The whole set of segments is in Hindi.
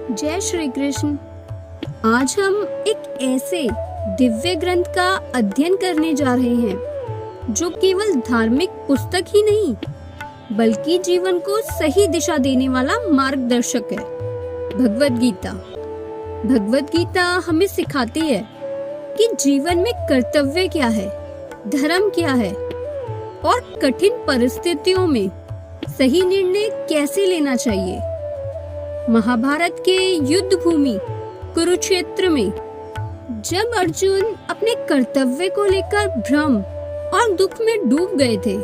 जय श्री कृष्ण। आज हम एक ऐसे दिव्य ग्रंथ का अध्ययन करने जा रहे हैं जो केवल धार्मिक पुस्तक ही नहीं बल्कि जीवन को सही दिशा देने वाला मार्गदर्शक है, भगवद गीता। भगवद गीता हमें सिखाती है कि जीवन में कर्तव्य क्या है, धर्म क्या है और कठिन परिस्थितियों में सही निर्णय कैसे लेना चाहिए। महाभारत के युद्ध भूमि कुरुक्षेत्र में जब अर्जुन अपने कर्तव्य को लेकर भ्रम और दुख में डूब गए थे,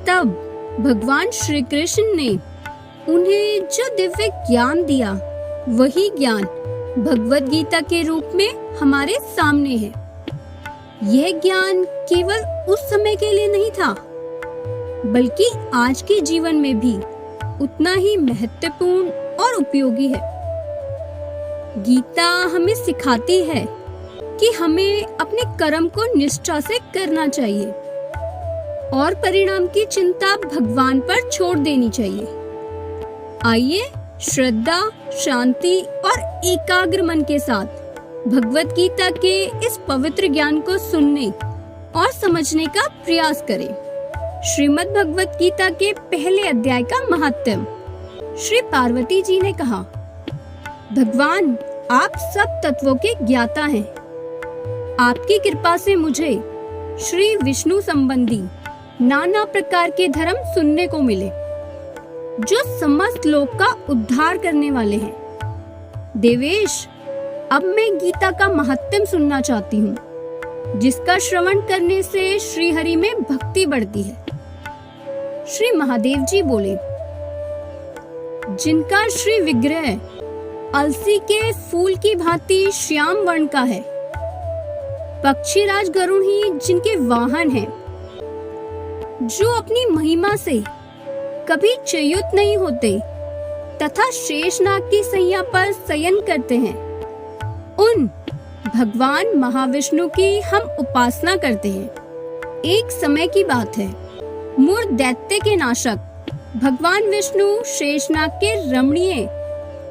तब भगवान श्री कृष्ण ने उन्हें जो दिव्य ज्ञान दिया, वही ज्ञान भगवद गीता के रूप में हमारे सामने है। यह ज्ञान केवल उस समय के लिए नहीं था, बल्कि आज के जीवन में भी उतना ही महत्वपूर्ण और उपयोगी है। गीता हमें सिखाती है कि हमें अपने कर्म को निष्ठा से करना चाहिए और परिणाम की चिंता भगवान पर छोड़ देनी चाहिए। आइए श्रद्धा, शांति और एकाग्र मन के साथ भगवद गीता के इस पवित्र ज्ञान को सुनने और समझने का प्रयास करें। श्रीमद् भगवद गीता के पहले अध्याय का महात्म्य। श्री पार्वती जी ने कहा, भगवान आप सब तत्वों के ज्ञाता हैं। आपकी कृपा से मुझे श्री विष्णु संबंधी नाना प्रकार के धर्म सुनने को मिले जो समस्त लोक का उद्धार करने वाले हैं। देवेश, अब मैं गीता का महात्म्य सुनना चाहती हूँ, जिसका श्रवण करने से श्री हरि में भक्ति बढ़ती है। श्री महादेव जी बोले, जिनका श्री विग्रह अलसी के फूल की भांति श्याम वर्ण का है, पक्षीराज गरुड़ ही जिनके वाहन हैं, जो अपनी महिमा से कभी च्युत नहीं होते तथा शेषनाग की सैया पर शयन करते हैं, उन भगवान महाविष्णु की हम उपासना करते हैं। एक समय की बात है, मूर दैत्य के नाशक भगवान विष्णु शेषनाग के रमणीय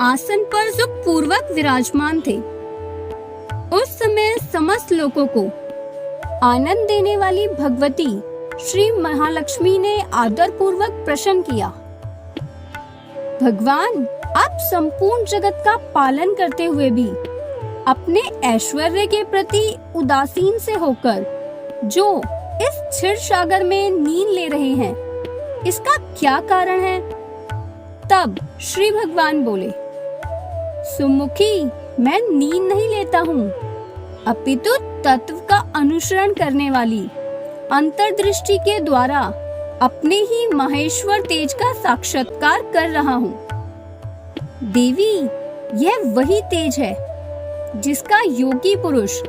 आसन पर सुखपूर्वक विराजमान थे। उस समय समस्त लोगों को आनंद देने वाली भगवती श्री महालक्ष्मी ने आदर पूर्वक प्रश्न किया, भगवान आप संपूर्ण जगत का पालन करते हुए भी अपने ऐश्वर्य के प्रति उदासीन से होकर जो इस क्षीर सागर में नींद ले रहे हैं, इसका क्या कारण है? तब श्री भगवान बोले, सुमुखी, मैं नींद नहीं लेता हूँ, अपितु तत्व का अनुसरण करने वाली अंतर्दृष्टि के द्वारा अपने ही महेश्वर तेज का साक्षात्कार कर रहा हूँ। देवी, यह वही तेज है जिसका योगी पुरुष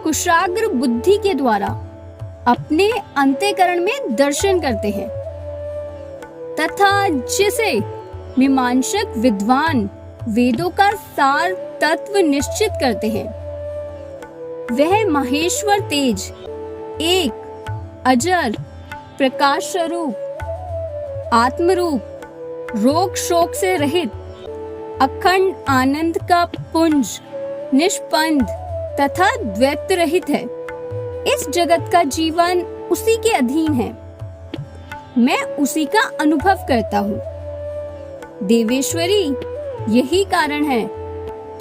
कुशाग्र बुद्धि के द्वारा अपने अंतःकरण में दर्शन करते हैं तथा जिसे मीमांसक विद्वान वेदों का सार तत्व निश्चित करते हैं। वह महेश्वर तेज एक अजर प्रकाश स्वरूप आत्मरूप, रोग शोक से रहित अखंड आनंद का पुंज, निष्पंद तथा द्वैत रहित है। इस जगत का जीवन उसी के अधीन है, मैं उसी का अनुभव करता हूँ। देवेश्वरी, यही कारण है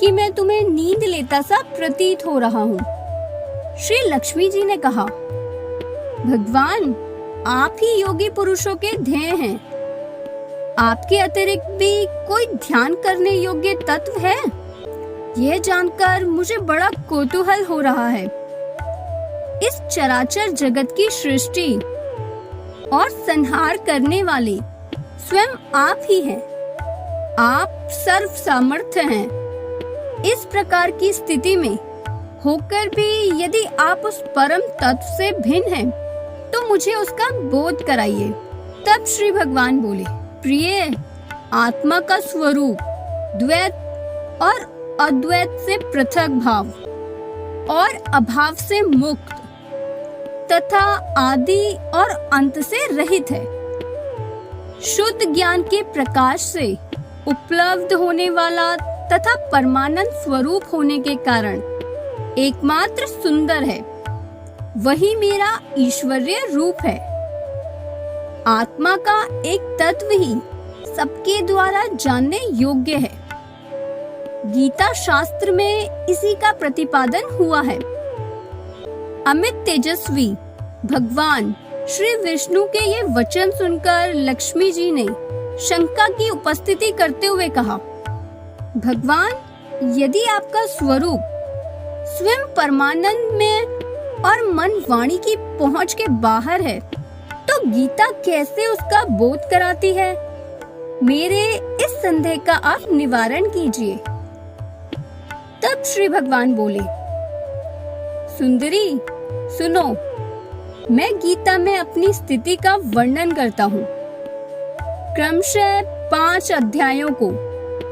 कि मैं तुम्हें नींद लेता सा प्रतीत हो रहा हूँ। श्री लक्ष्मी जी ने कहा, भगवान आप ही योगी पुरुषों के ध्येय हैं। आपके अतिरिक्त भी कोई ध्यान करने योग्य तत्व है? यह जानकर मुझे बड़ा कौतूहल हो रहा है। इस चराचर जगत की सृष्टि और संहार करने वाले स्वयं आप ही हैं। आप सर्व सामर्थ्य हैं। इस प्रकार की स्थिति में होकर भी यदि आप उस परम तत्व से भिन्न हैं, तो मुझे उसका बोध कराइए। तब श्री भगवान बोले, प्रिय, आत्मा का स्वरूप द्वैत और अद्वैत से पृथक भाव और अभाव से मुक्त तथा आदि और अंत से रहित है। शुद्ध ज्ञान के प्रकाश से उपलब्ध होने वाला तथा परमानंद स्वरूप होने के कारण एकमात्र सुंदर है, वही मेरा ईश्वरीय रूप है। आत्मा का एक तत्व ही सबके द्वारा जानने योग्य है। गीता शास्त्र में इसी का प्रतिपादन हुआ है। अमित तेजस्वी भगवान श्री विष्णु के ये वचन सुनकर लक्ष्मी जी ने शंका की उपस्थिति करते हुए कहा, भगवान, यदि आपका स्वरूप स्वयं परमानंद में और मन वाणी की पहुंच के बाहर है, तो गीता कैसे उसका बोध कराती है? मेरे इस संदेह का आप निवारण कीजिए। तब श्री भगवान बोले, सुंदरी सुनो, मैं गीता में अपनी स्थिति का वर्णन करता हूँ। क्रमशः 5 अध्यायों को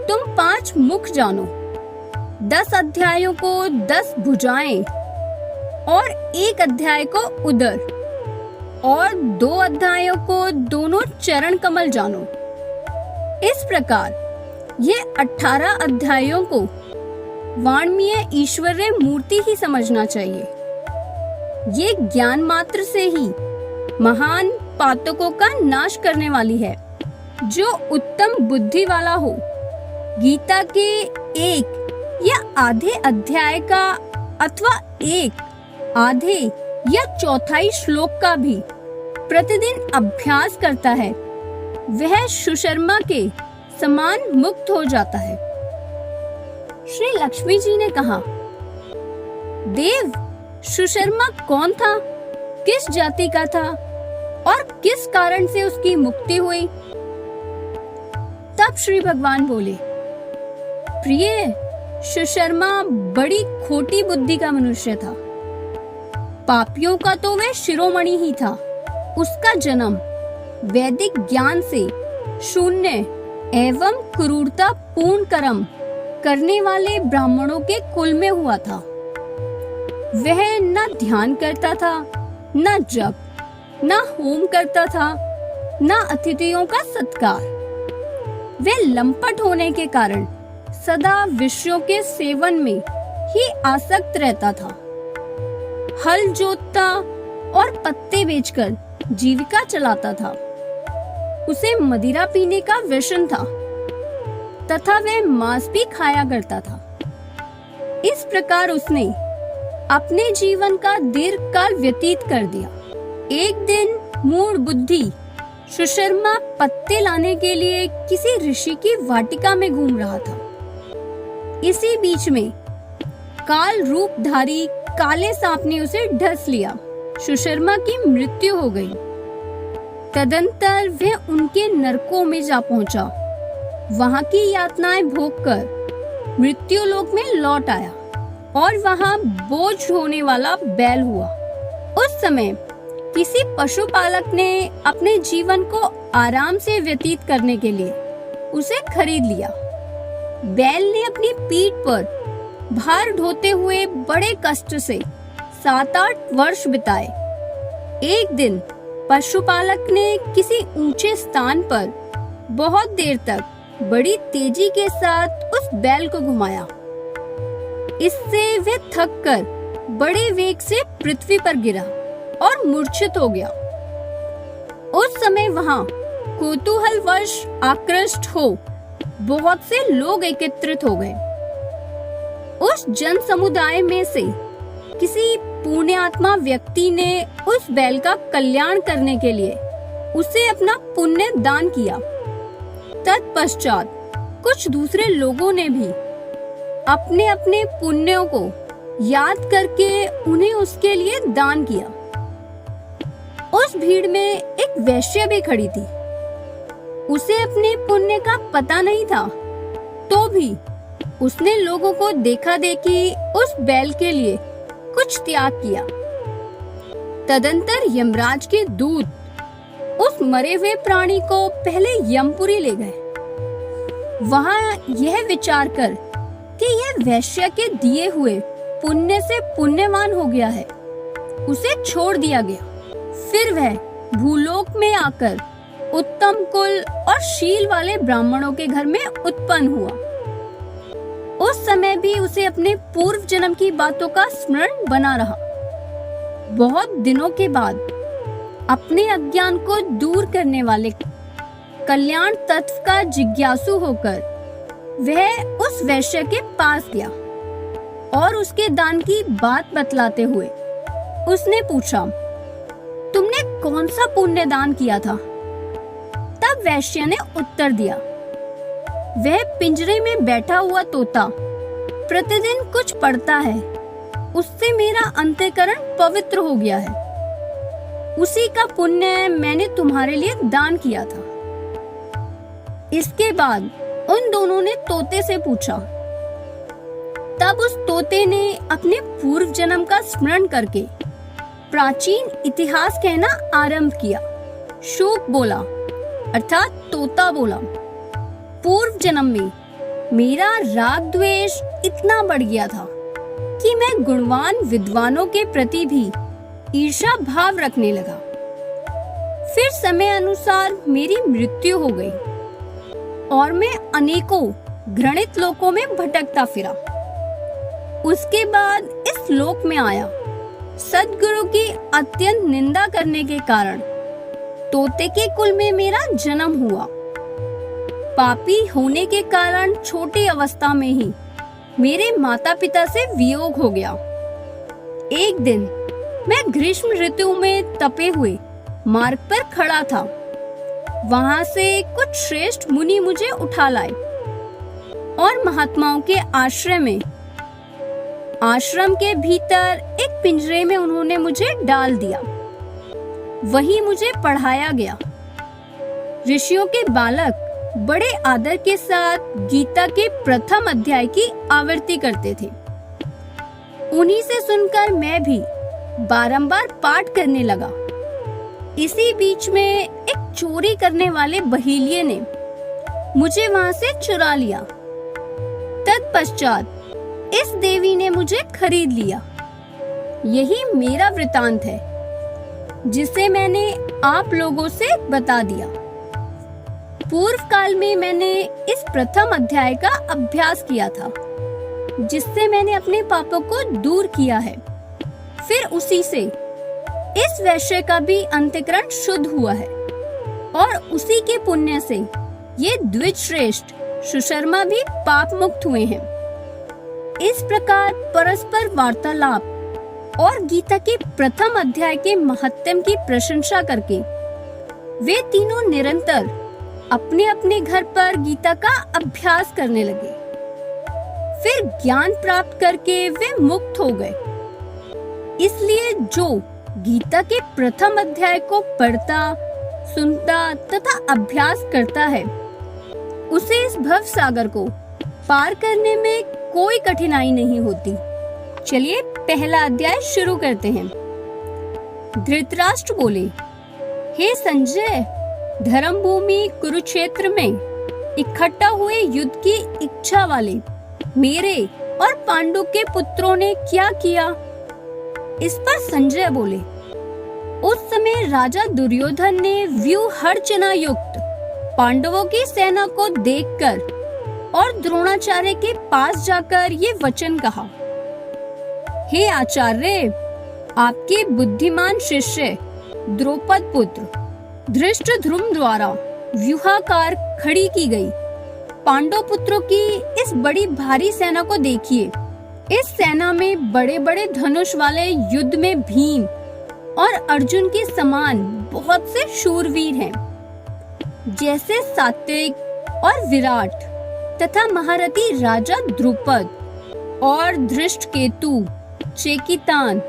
तुम 5 मुख जानो, 10 अध्यायों को 10 भुजाएं और 1 अध्याय को उदर और 2 अध्यायों को दोनों चरण कमल जानो। इस प्रकार ये 18 अध्यायों को वाण्मय ईश्वरीय मूर्ति ही समझना चाहिए। ये ज्ञान मात्र से ही महान पातकों का नाश करने वाली है। जो उत्तम बुद्धि वाला हो, गीता के 1 या आधे अध्याय का अथवा 1 आधे या चौथाई श्लोक का भी प्रतिदिन अभ्यास करता है, वह सुशर्मा के समान मुक्त हो जाता है। श्री लक्ष्मी जी ने कहा, देव, सुशर्मा कौन था, किस जाति का था और किस कारण से उसकी मुक्ति हुई? तब श्री भगवान बोले, प्रिय, सुशर्मा बड़ी खोटी बुद्धि का मनुष्य था। पापियों का तो वह शिरोमणि ही था। उसका जन्म वैदिक ज्ञान से शून्य एवं क्रूरता पूर्ण कर्म करने वाले ब्राह्मणों के कुल में हुआ था। वह न ध्यान करता था, न जप, न होम करता था, न अतिथियों का सत्कार। वह लंपट होने के कारण सदा विषयों के सेवन में ही आसक्त रहता था। हल जोतता और पत्ते बेचकर जीविका चलाता था। उसे मदिरा पीने का व्यसन था तथा वह मांस भी खाया करता था। इस प्रकार उसने अपने जीवन का दीर्घ काल व्यतीत कर दिया। एक दिन मूढ़ बुद्धि सुशर्मा पत्ते लाने के लिए किसी ऋषि की वाटिका में घूम रहा था। इसी बीच में काल रूपधारी काले सांप ने उसे ढस लिया। सुशर्मा की मृत्यु हो गई। तदंतर वह उनके नरकों में जा पहुंचा। वहां की यातनाएं भोगकर मृत्यु लोक में लौट आया और वहां बोझ ढोने वाला बैल हुआ। उस समय किसी पशुपालक ने अपने जीवन को आराम से व्यतीत करने के लिए उसे खरीद लिया। बैल ने अपनी पीठ पर भार ढोते हुए बड़े कष्ट से 7-8 वर्ष बिताए। एक दिन पशुपालक ने किसी ऊंचे स्थान पर बहुत देर तक बड़ी तेजी के साथ उस बैल को घुमाया। इससे वह थक कर बड़े वेग से पृथ्वी पर गिरा और मूर्छित हो गया। उस समय वहां कौतूहलवश आकृष्ट हो बहुत से लोग एकत्रित हो गए। उस जन समुदाय में से किसी पुण्यात्मा व्यक्ति ने उस बैल का कल्याण करने के लिए उसे अपना पुण्य दान किया। तत्पश्चात कुछ दूसरे लोगों ने भी अपने अपने पुण्यों को याद करके उन्हें उसके लिए दान किया। उस भीड़ में एक वैश्य भी खड़ी थी। उसे अपने पुण्य का पता नहीं था, तो भी उसने लोगों को देखा देखी उस बैल के लिए कुछ त्याग किया। तदंतर यमराज के दूत उस मरे हुए प्राणी को पहले यमपुरी ले गए। वहां यह विचार कर कि यह वैश्य के दिए हुए पुण्य से पुण्यवान हो गया है, उसे छोड़ दिया गया। फिर वह भूलोक में आकर उत्तम कुल और शील वाले ब्राह्मणों के घर में उत्पन्न हुआ। भी उसे अपने पूर्व जन्म की बातों का स्मरण बना रहा। बहुत दिनों के बाद अपने अज्ञान को दूर करने वाले कल्याण तत्व का जिज्ञासु होकर वह उस वैश्य के पास गया और उसके दान की बात बतलाते हुए उसने पूछा, तुमने कौन सा पुण्य दान किया था? तब वैश्य ने उत्तर दिया, वह पिंजरे में बैठा हुआ तोता प्रतिदिन कुछ पढ़ता है, उससे मेरा अंतःकरण पवित्र हो गया है, उसी का पुण्य मैंने तुम्हारे लिए दान किया था। इसके बाद उन दोनों ने तोते से पूछा। तब उस तोते ने अपने पूर्व जन्म का स्मरण करके प्राचीन इतिहास कहना आरंभ किया। शुक बोला, अर्थात तोता बोला, पूर्व जन्म में मेरा राग द्वेष इतना बढ़ गया था कि मैं गुणवान विद्वानों के प्रति भी ईर्ष्या भाव रखने लगा। फिर समय अनुसार मेरी मृत्यु हो गई और मैं अनेकों घृणित लोकों में भटकता फिरा। उसके बाद इस लोक में आया। सद्गुरु की अत्यंत निंदा करने के कारण तोते के कुल में मेरा जन्म हुआ। पापी होने के कारण छोटी अवस्था में ही मेरे माता पिता से वियोग हो गया। एक दिन मैं ग्रीष्म ऋतु में तपे हुए मार्ग पर खड़ा था। वहां से कुछ श्रेष्ठ मुनि मुझे उठा लाए और महात्माओं के आश्रम के भीतर एक पिंजरे में उन्होंने मुझे डाल दिया। वहीं मुझे पढ़ाया गया। ऋषियों के बालक बड़े आदर के साथ गीता के प्रथम अध्याय की आवृत्ति करते थे। उन्हीं से सुनकर मैं भी बारंबार पाठ करने लगा। इसी बीच में एक चोरी करने वाले बहेलिये ने मुझे वहां से चुरा लिया। तत्पश्चात इस देवी ने मुझे खरीद लिया। यही मेरा वृतांत है, जिसे मैंने आप लोगों से बता दिया। पूर्व काल में मैंने इस प्रथम अध्याय का अभ्यास किया था, जिससे मैंने अपने पापों को दूर किया है। फिर उसी से इस वैश्य का भी अंतःकरण शुद्ध हुआ है और उसी के पुण्य से ये द्विज श्रेष्ठ सुशर्मा भी पाप मुक्त हुए हैं। इस प्रकार परस्पर वार्तालाप और गीता के प्रथम अध्याय के महत्व की प्रशंसा करके वे तीनों निरंतर अपने अपने घर पर गीता का अभ्यास करने लगे। फिर ज्ञान प्राप्त करके वे मुक्त हो गए। इसलिए जो गीता के प्रथम अध्याय को पढ़ता, सुनता तथा अभ्यास करता है, उसे इस भव सागर को पार करने में कोई कठिनाई नहीं होती। चलिए पहला अध्याय शुरू करते हैं। धृतराष्ट्र बोले, हे संजय, धर्म भूमि कुरुक्षेत्र में इकट्ठा हुए युद्ध की इच्छा वाले मेरे और पांडु के पुत्रों ने क्या किया? इस पर संजय बोले, उस समय राजा दुर्योधन ने व्यूहर्चना युक्त पांडवों की सेना को देखकर और द्रोणाचार्य के पास जाकर ये वचन कहा, हे आचार्य, आपके बुद्धिमान शिष्य द्रौपद पुत्र धृष्टद्युम्न द्वारा व्यूहाकार खड़ी की गई पांडव पुत्रों की इस बड़ी भारी सेना को देखिए। इस सेना में बड़े बड़े धनुष वाले युद्ध में भीम और अर्जुन के समान बहुत से शूरवीर हैं, जैसे सात्विक और विराट तथा महारथी राजा द्रुपद और धृष्टकेतु, चेकितान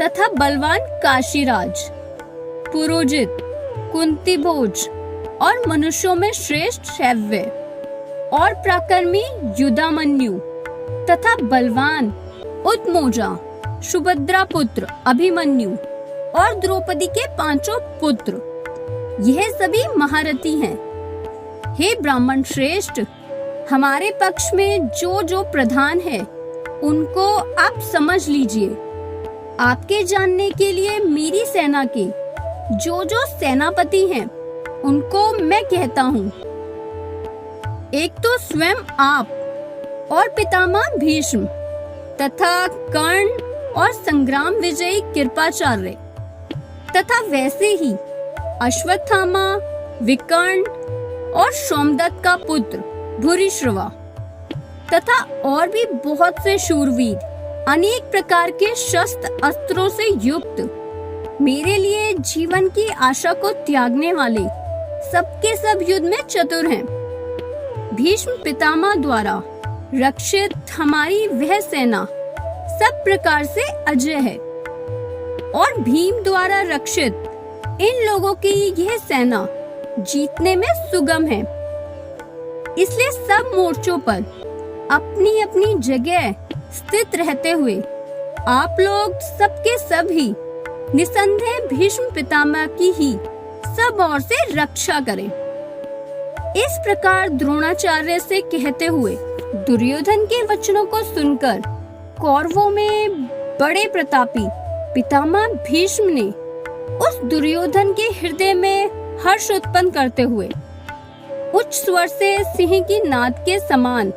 तथा बलवान काशीराज, पुरोजित, कुंतीभोज और मनुष्यों में श्रेष्ठ शैव्य और पराक्रमी युधामन्यु तथा बलवान उत्मोजा, सुभद्रा पुत्र अभिमन्यु और द्रौपदी के पांचों पुत्र, यह सभी महारथी हैं। हे ब्राह्मण श्रेष्ठ, हमारे पक्ष में जो जो प्रधान है उनको आप समझ लीजिए। आपके जानने के लिए मेरी सेना के जो जो सेनापति हैं उनको मैं कहता हूँ। एक तो स्वयं आप और पितामह भीष्म तथा कर्ण और संग्राम विजयी कृपाचार्य तथा वैसे ही अश्वत्थामा, विकर्ण और सोमदत्त का पुत्र भूरिश्रवा तथा और भी बहुत से शूरवीर अनेक प्रकार के शस्त्र अस्त्रों से युक्त, मेरे लिए जीवन की आशा को त्यागने वाले सबके सब युद्ध में चतुर हैं। भीष्म पितामह द्वारा रक्षित हमारी वह सेना सब प्रकार से अजय है और भीम द्वारा रक्षित इन लोगों की यह सेना जीतने में सुगम है। इसलिए सब मोर्चों पर अपनी अपनी जगह स्थित रहते हुए आप लोग सबके सब ही निसंदेह भीष्म पितामह की ही सब ओर से रक्षा करें। इस प्रकार द्रोणाचार्य से कहते हुए दुर्योधन के वचनों को सुनकर कौरवों में बड़े प्रतापी पितामह भीष्म ने उस दुर्योधन के हृदय में हर्ष उत्पन्न करते हुए उच्च स्वर से सिंह की नाद के समान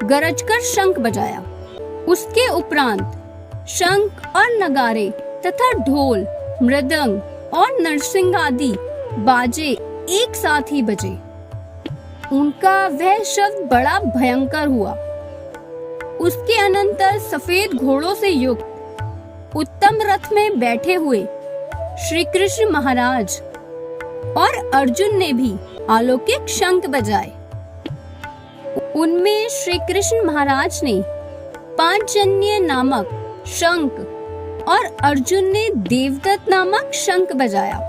गरजकर शंख बजाया। उसके उपरांत शंख और नगारे तथा ढोल, मृदंग और नरसिंह आदि बाजे एक साथ ही बजे। उनका वह शब्द बड़ा भयंकर हुआ। उसके अनंतर सफेद घोड़ों से युक्त उत्तम रथ में बैठे हुए श्री कृष्ण महाराज और अर्जुन ने भी अलौकिक शंख बजाए। उनमें श्री कृष्ण महाराज ने पांचजन्य नामक शंख और अर्जुन ने देवदत्त नामक शंख बजाया।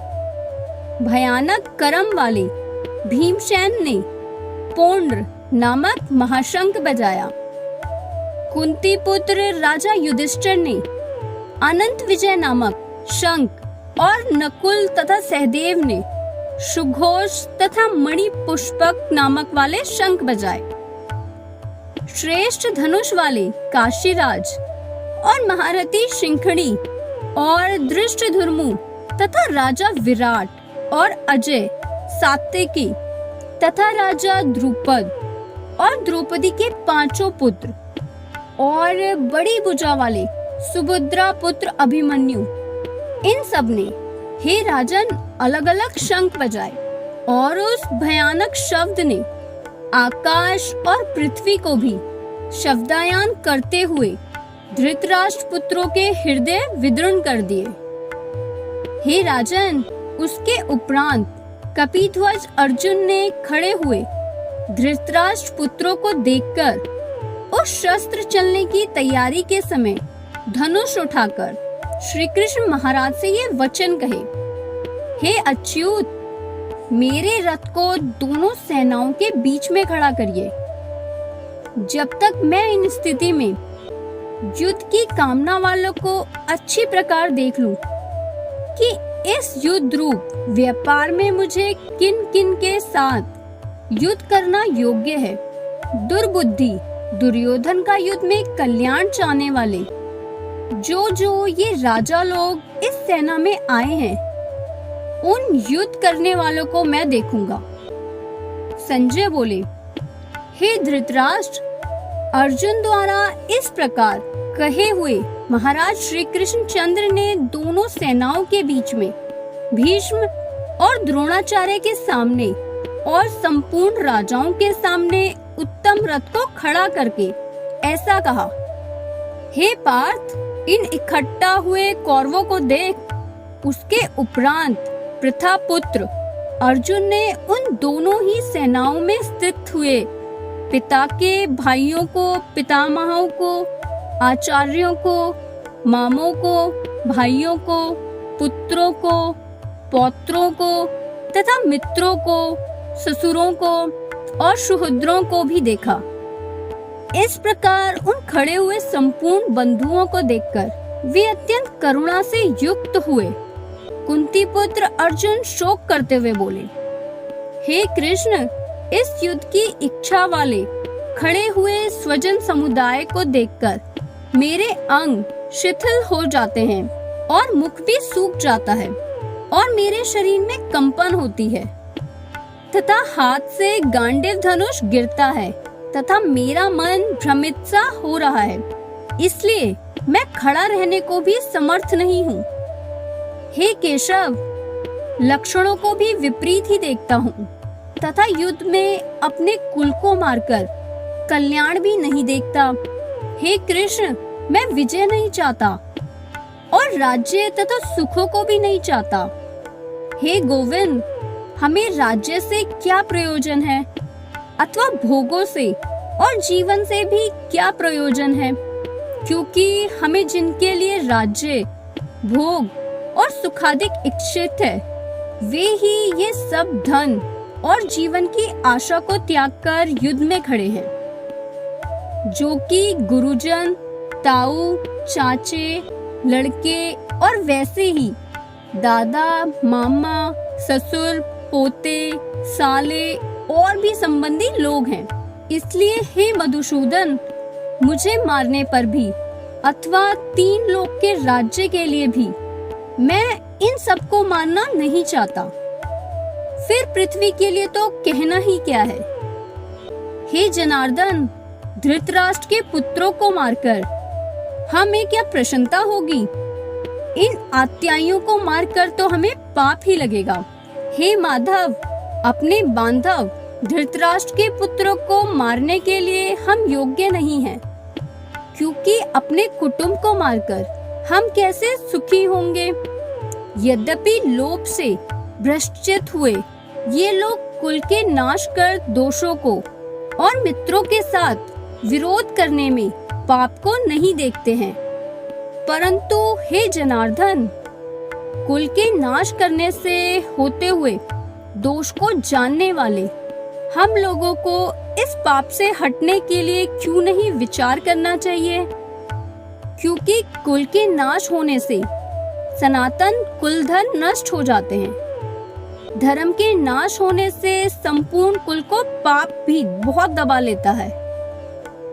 भयानक करम वाले भीमसेन ने पौंड्र नामक महाशंख बजाया। कुंती पुत्र राजा युधिष्ठिर ने अनंत विजय नामक शंख और नकुल तथा सहदेव ने सुघोष तथा मणि पुष्पक नामक वाले शंख बजाए। श्रेष्ठ धनुष वाले काशीराज और महारथी शिंखड़ी और धृष्टद्युम्न तथा राजा विराट और अजय सात्यकी तथा राजा द्रुपद और द्रौपदी के पांचों पुत्र और बड़ी भुजा वाले सुभद्रा पुत्र अभिमन्यु, इन सब ने हे राजन अलग अलग शंख बजाए और उस भयानक शब्द ने आकाश और पृथ्वी को भी शब्दायन करते हुए धृतराष्ट्र पुत्रों के हृदय विदीर्ण कर दिए। हे राजन, उसके उपरांत कपिध्वज अर्जुन ने खड़े हुए धृतराष्ट्र पुत्रों को देखकर उस शस्त्र चलने की तैयारी के समय धनुष उठाकर श्री कृष्ण महाराज से ये वचन कहे, हे अच्युत, मेरे रथ को दोनों सेनाओं के बीच में खड़ा करिए। जब तक मैं इन स्थिति में युद्ध की कामना वालों को अच्छी प्रकार देख लूं कि इस युद्ध रूप व्यापार में मुझे किन किन के साथ युद्ध करना योग्य है। दुर्बुद्धि दुर्योधन का युद्ध में कल्याण चाहने वाले जो ये राजा लोग इस सेना में आए हैं, उन युद्ध करने वालों को मैं देखूंगा। संजय बोले, हे धृतराष्ट्र, अर्जुन द्वारा इस प्रकार कहे हुए महाराज श्री कृष्ण चंद्र ने दोनों सेनाओं के बीच में भीष्म और द्रोणाचार्य के सामने और संपूर्ण राजाओं के सामने उत्तम रथ को खड़ा करके ऐसा कहा, हे पार्थ, इन इकट्ठा हुए कौरवों को देख। उसके उपरांत पृथा पुत्र अर्जुन ने उन दोनों ही सेनाओं में स्थित हुए पिता के भाइयों को, पितामहों को, आचार्यों को, मामों को, भाइयों को, पुत्रों को, पौत्रों को तथा मित्रों को, ससुरों को और सुहृदों को भी देखा। इस प्रकार उन खड़े हुए संपूर्ण बंधुओं को देखकर वे अत्यंत करुणा से युक्त हुए। कुंती पुत्र अर्जुन शोक करते हुए बोले, हे कृष्ण, इस युद्ध की इच्छा वाले खड़े हुए स्वजन समुदाय को देखकर मेरे अंग शिथिल हो जाते हैं और मुख भी सूख जाता है और मेरे शरीर में कंपन होती है तथा हाथ से गांडीव धनुष गिरता है तथा मेरा मन भ्रमित सा हो रहा है, इसलिए मैं खड़ा रहने को भी समर्थ नहीं हूँ। हे केशव, लक्षणों को भी विपरीत ही देखता हूँ तथा युद्ध में अपने कुल को मारकर कल्याण भी नहीं देखता। हे कृष्ण, मैं विजय नहीं चाहता और राज्य तथा सुखों को भी नहीं चाहता। हे गोविंद, हमें राज्य से क्या प्रयोजन है अथवा भोगों से और जीवन से भी क्या प्रयोजन है, क्योंकि हमें जिनके लिए राज्य, भोग और सुखाधिक इच्छित है, वे ही ये सब धन और जीवन की आशा को त्याग कर युद्ध में खड़े हैं, जो कि गुरुजन, ताऊ, चाचे, लड़के और वैसे ही दादा, मामा, ससुर, पोते, साले और भी संबंधी लोग हैं। इसलिए हे मधुसूदन, मुझे मारने पर भी अथवा 3 लोक के राज्य के लिए भी मैं इन सबको मानना नहीं चाहता। फिर पृथ्वी के लिए तो कहना ही क्या है। हे जनार्दन, धृतराष्ट्र के पुत्रों को मारकर हमें क्या प्रसन्नता होगी? इन आत्याइयों को मारकर तो हमें पाप ही लगेगा। हे माधव, अपने बांधव धृतराष्ट्र के पुत्रों को मारने के लिए हम योग्य नहीं हैं, क्योंकि अपने कुटुंब को मारकर हम कैसे सुखी होंगे। यद्यपि लोभ से भ्रष्टचित हुए ये लोग कुल के नाश कर दोषों को और मित्रों के साथ विरोध करने में पाप को नहीं देखते हैं, परंतु हे जनार्दन, कुल के नाश करने से होते हुए दोष को जानने वाले हम लोगों को इस पाप से हटने के लिए क्यों नहीं विचार करना चाहिए? क्योंकि कुल के नाश होने से सनातन कुल धर्म नष्ट हो जाते हैं। धर्म के नाश होने से संपूर्ण कुल को पाप भी बहुत दबा लेता है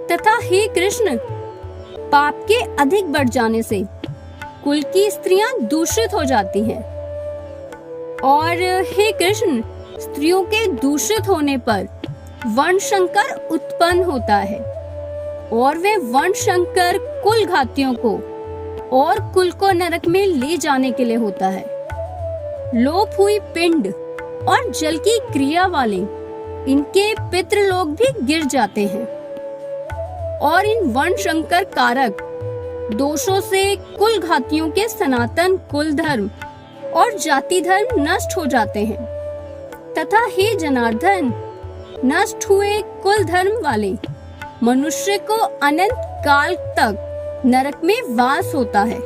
तथा हे कृष्ण, पाप के अधिक बढ़ जाने से कुल की स्त्रियां दूषित हो जाती हैं और हे कृष्ण, स्त्रियों के दूषित होने पर वर्ण संकर उत्पन्न होता है और वे वर्ण संकर कुल घातियों को और कुल को नरक में ले जाने के लिए होता है। लोप हुई पिंड और जल की क्रिया वाले इनके पितृलोक भी गिर जाते हैं और इन वर्ण संकर कारक दोषों से कुल घातियों के सनातन कुल धर्म और जाति धर्म नष्ट हो जाते हैं तथा हे जनार्दन, नष्ट हुए कुल धर्म वाले मनुष्य को अनंत काल तक नरक में वास होता है,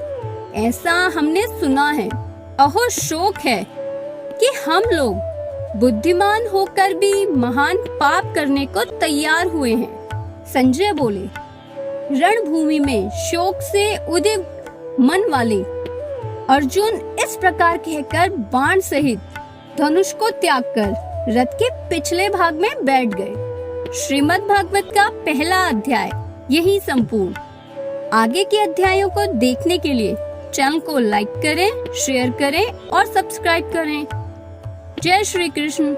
ऐसा हमने सुना है। अहो शोक है कि हम लोग बुद्धिमान होकर भी महान पाप करने को तैयार हुए हैं। संजय बोले, रणभूमि में शोक से उद्विग्न मन वाले अर्जुन इस प्रकार कहकर बाण सहित धनुष को त्याग कर रथ के पिछले भाग में बैठ गए। श्रीमद् भागवत का पहला अध्याय यही संपूर्ण। आगे के अध्यायों को देखने के लिए चैनल को लाइक करें, शेयर करें और सब्सक्राइब करें। जय श्री कृष्ण।